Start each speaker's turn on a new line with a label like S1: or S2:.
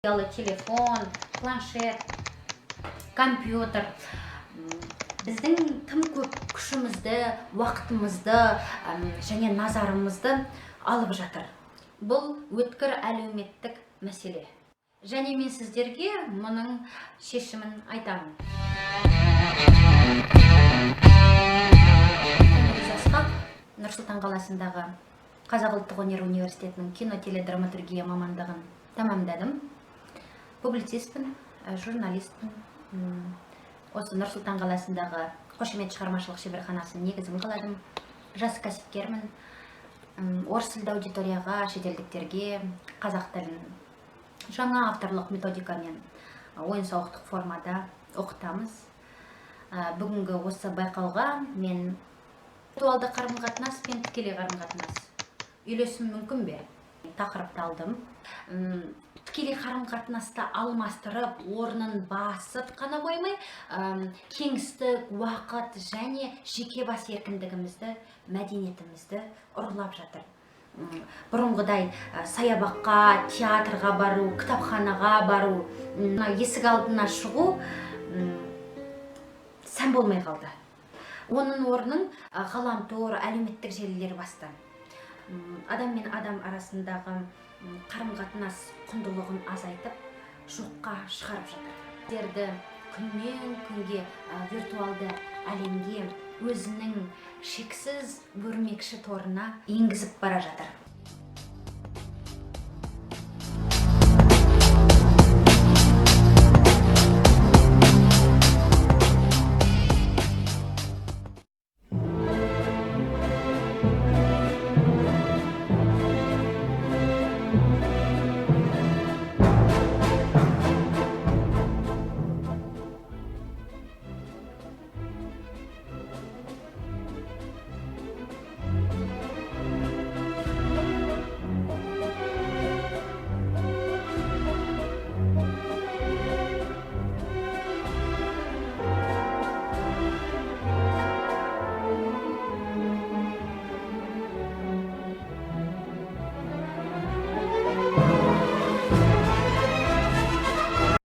S1: Телефон, планшет, компьютер біздің тым көп күшімізді, уақытымызды және назарымызды алып жатыр. Бұл өткір әлеуметтік мәселе. Және мен сіздерге мұның шешімін айтамын. Нұр-Сұлтан қаласындағы Қазақ ұлттық өнер университетінің кино-теледраматургия мамандығын тамамдадым. Публицистпін, журналистпін. Осы Нұр-Сұлтан қаласындағы Қошемет шығармашылық шеберханасын негізін қаладым. Жас кәсіпкермін. Орыс тілді аудиторияға, шетелдіктерге қазақ тілін жаңа авторлық методикамен ойын-сауықтық формада оқытамыз. Бүгінгі осы байқауға мен виртуалды қарым-қатынас пен тікелей қарым-қатынас үйлесім мүмкін бе? Тақырыпты алдым. Тікелей қарым-қатынасты алмастырып, орнын басып қана қоймай, кеңістік, уақыт және жеке бас еркіндігімізді, мәдениетімізді ұрлап жатыр. Бұрынғыдай саябаққа, театрға бару, кітапханаға бару, есік алдына шығу сән болмай қалды. Оның орнын ғаламтор, әлеуметтік желілер басты. Адам мен адам арасындағы қарым-қатынас құндылығын азайтып, жоққа шығарып жатыр. Сіздерді күннен күнге виртуалды әлемге өзінің шексіз өрмекші торына енгізіп бара жатыр.